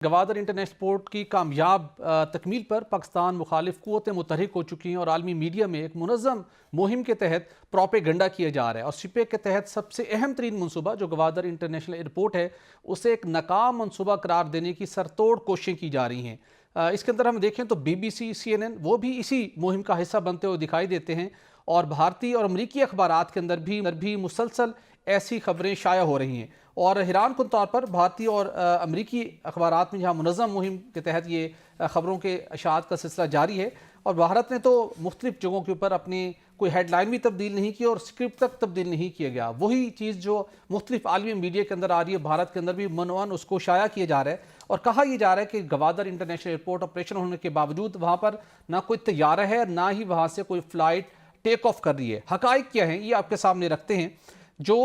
Gwadar international port की कामयाब तकमील पर पाकिस्तान मुखालिफ क़ुव्वतें मुतहरिक हो चुकी हैं और आलमी मीडिया में एक मुनज़्ज़म मुहिम के तहत प्रोपेगंडा किया जा रहा है। और सिपेक के तहत सबसे अहम तरीन मनसूबा जो गवादर इंटरनेशनल एयरपोर्ट है उसे एक नाकाम मनसूबा करार देने की सरतोड़ कोशिशें की जा रही हैं। इसके अंदर हम देखें तो BBC, CNN वो भी इसी मुहिम का हिस्सा बनते हुए दिखाई देते हैं और भारतीय और अमरीकी अखबारात के अंदर भी मुसलसल ऐसी खबरें शाया हो रही हैं। और हैरान कुन तौर पर भारतीय और अमरीकी अखबारात में जहाँ मुनज़्ज़म मुहिम के तहत ये खबरों के अशात का सिलसिला जारी है और भारत ने तो मुख्तलिफ जगहों के ऊपर अपनी कोई हेडलाइन भी तब्दील नहीं की और स्क्रिप्ट तक तब्दील नहीं किया गया। वही चीज़ जो मुख्तलिफ आलमी मीडिया के अंदर आ रही है, भारत के अंदर भी मनवन उसको शाया किया जा रहा है और कहा यह जा रहा है कि गवादर इंटरनेशनल एयरपोर्ट ऑपरेशन होने के बावजूद वहाँ पर ना कोई तैयारा है, ना ही वहाँ से कोई फ़्लाइट टेक ऑफ कर रही है। हक़ाइक़ क्या हैं ये आपके सामने रखते हैं। जो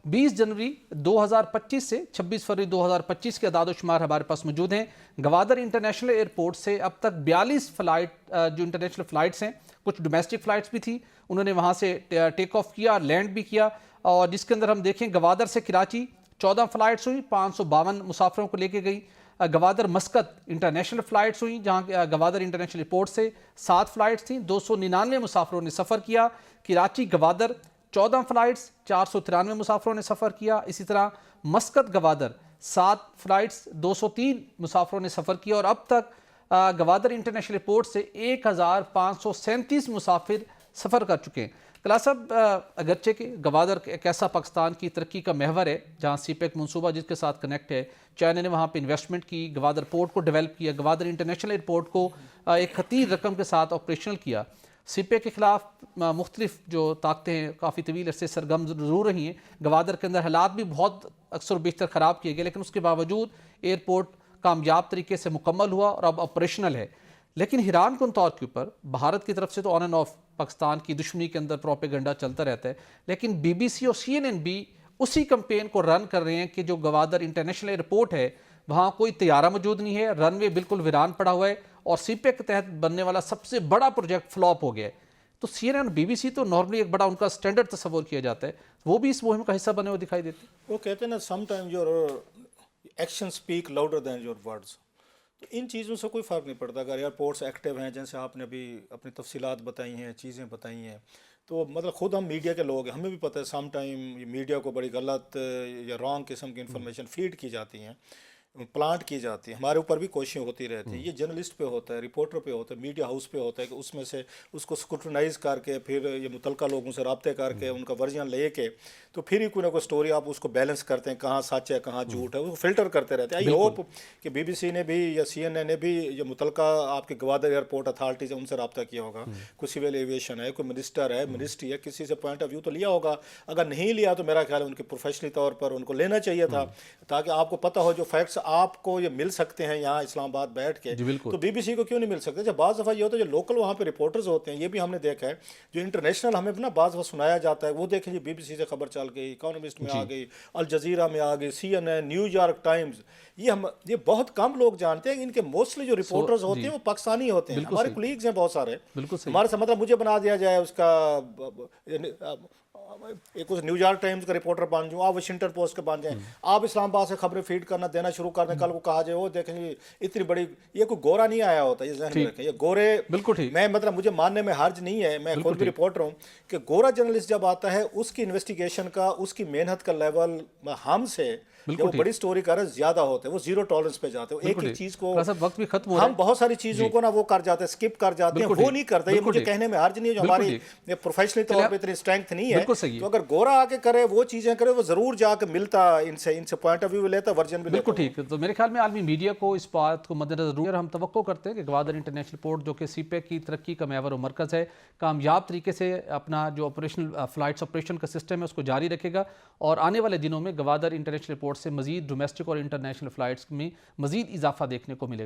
20 जनवरी 2025 से 26 फरवरी 2025 के अदाद-ओ-शुमार हमारे पास मौजूद हैं। गवादर इंटरनेशनल एयरपोर्ट से अब तक 42 फ़्लाइट जो इंटरनेशनल फ़्लाइट्स हैं, कुछ डोमेस्टिक फ़्लाइट्स भी थी, उन्होंने वहाँ से टेक ऑफ किया, लैंड भी किया। और जिसके अंदर हम देखें गवादर से कराची 14 फ़्लाइट्स हुई, 552 मुसाफिरों को लेके गई। गवादर मस्कत इंटरनेशनल फ़्लाइट्स हुई जहाँ गवादर इंटरनेशनल एयरपोर्ट से 7 फ़्लाइट्स थी, 299 मुसाफिरों ने सफ़र किया। कराची गवादर 14 फ़्लाइट्स, 493 मुसाफिरों ने सफ़र किया। इसी तरह मस्कत गवादर 7 फ़्लाइट्स, 203 मुसाफिरों ने सफ़र किया। और अब तक गवादर इंटरनेशनल एयरपोर्ट से 1537 मुसाफिर सफ़र कर चुके हैं। कला साहब, अगरचे के गवादर एक ऐसा पाकिस्तान की तरक्की का महवर है जहाँ सीपेक मनसूबा जिसके साथ कनेक्ट है, चाइना ने वहाँ पे इन्वेस्टमेंट की, गवादर पोर्ट को डेवलप किया, गवादर इंटरनेशनल एयरपोर्ट को एक खतीर रकम के साथ ऑपरेशनल किया। सीपेक के खिलाफ मुख्तलिफ जो ताकतें हैं काफ़ी तवील अरसे सरगर्म ज़रूर रही हैं। गवादर के अंदर हालात भी बहुत अक्सर बेशतर ख़राब किए गए, लेकिन उसके बावजूद एयरपोर्ट कामयाब तरीके से मुकम्मल हुआ और अब ऑपरेशनल है। लेकिन हैरान कुन तौर के ऊपर भारत की तरफ से तो ऑन एंड ऑफ पाकिस्तान की दुश्मनी के अंदर प्रोपेगंडा चलता रहता है, लेकिन BBC और CNN भी उसी कैंपेन को रन कर रहे हैं कि जो गवादर इंटरनेशनल एयरपोर्ट है वहाँ कोई तैयारा मौजूद नहीं है, रनवे बिल्कुल वीरान पड़ा हुआ है और सीपेक के तहत बनने वाला सबसे बड़ा प्रोजेक्ट फ्लॉप हो गया है। तो CNN और BBC तो नॉर्मली एक बड़ा उनका स्टैंडर्ड तस्वर किया जाता है, वो भी इस मुहिम का हिस्सा बने हुए दिखाई देते हैं। वो कहते हैं ना, sometime your action speak louder then your words. तो इन चीज़ों से कोई फ़र्क नहीं पड़ता। अगर एयरपोर्ट्स एक्टिव हैं, जैसे आपने अभी अपनी तफसीलात बताई हैं, चीज़ें बताई हैं, तो मतलब खुद हम मीडिया के लोग हैं, हमें भी पता है सम टाइम मीडिया को बड़ी गलत या रॉन्ग किस्म की इंफॉर्मेशन फीड की जाती हैं, प्लांट की जाती है। हमारे ऊपर भी कोशिशें होती रहती हैं। ये जर्नलिस्ट पे होता है, रिपोर्टर पे होता है, मीडिया हाउस पे होता है कि उसमें से उसको स्क्रूटनाइज करके फिर ये मुतलका लोगों से रब्ते करके उनका वर्जन ले के तो फिर ही कोई ना कोई स्टोरी आप उसको बैलेंस करते हैं, कहाँ सच है कहाँ झूठ है, वो फिल्टर करते रहते हैं। आई होप कि BBC ने भी या CNN ने भी ये मुतलका आपके गवादर एयरपोर्ट अथॉरिटी से उनसे रब्ता किया होगा। कोई सिविल एविएशन है, कोई मिनिस्टर है, मिनिस्ट्री है, किसी से पॉइंट ऑफ व्यू तो लिया होगा। अगर नहीं लिया तो मेरा ख्याल है उनके प्रोफेशनली तौर पर उनको लेना चाहिए था, ताकि आपको पता हो जो फैक्ट्स आपको ये मिल सकते हैं यहाँ इस्लामाबाद बैठ के, तो BBC को क्यों नहीं मिल सकते। जब बाज़ दफ़ा ये होता है जो लोकल वहाँ पे रिपोर्टर्स होते हैं, ये भी हमने देखा है, जो इंटरनेशनल हमें ना बाज़ दफ़ा सुनाया जाता है, वो देखें जी BBC से खबर चल गई, इकोनॉमिस्ट में आ गई, अल जज़ीरा में आ गई, CNN, न्यूयॉर्क टाइम्स, ये बहुत कम लोग जानते हैं। इनके मोस्टली जो रिपोर्टर्स होते हैं वो पाकिस्तानी होते हैं। हमारे कुलीग्स हैं बहुत सारे, हमारे से मतलब मुझे बना दिया जाए उसका एक उस न्यूयॉर्क टाइम्स का रिपोर्टर बन जाऊँ, आप वाशिंगटन पोस्ट के बन जाएं, आप इस्लामाबाद से खबरें फीड करना देना शुरू कर दें, कल को कहा जाए वो देखेंगे इतनी बड़ी, ये कोई गोरा नहीं आया होता, ये ज़हन में रखें। ये गोरे बिल्कुल ठीक, मैं मतलब मुझे मानने में हर्ज नहीं है, मैं खुद भी रिपोर्टर हूँ कि गोरा जर्नलिस्ट जब आता है उसकी इन्वेस्टिगेशन का, उसकी मेहनत का लेवल हमसे जब वो बड़ी स्टोरी कर रहे ज्यादा होते हैं, वो जीरो टॉलरेंस पे जाते हैं। एक एक चीज को वक्त भी खत्म हो, हम बहुत सारी चीजों को ना वो कर जाते हैं, स्किप कर जाते हैं, वो नहीं करते। ये मुझे कहने में हर्ज नहीं है, जो हमारी प्रोफेशनली तौर पे इतनी स्ट्रेंथ नहीं है, तो अगर गोरा आके करे वो चीजें करे, वो जरूर जाके मिलता इनसे पॉइंट ऑफ व्यू लेता, वर्जन भी बिल्कुल ठीक है। तो मेरे ख्याल में आलमी मीडिया को इस बात को मद्देनजर हम तवक्को करते हैं कि गवादर इंटरनेशनल पोर्ट जो कि सीपेक की तरक्की का महवर और मरकज़ है, कामयाब तरीके से अपना जो ऑपरेशनल फ्लाइट्स ऑपरेशन का सिस्टम है उसको जारी रखेगा और आने वाले दिनों में गवादर इंटरनेशनल पोर्ट से मजीद डोमेस्टिक और इंटरनेशनल फ्लाइट्स में मजीद इजाफा देखने को मिलेगा।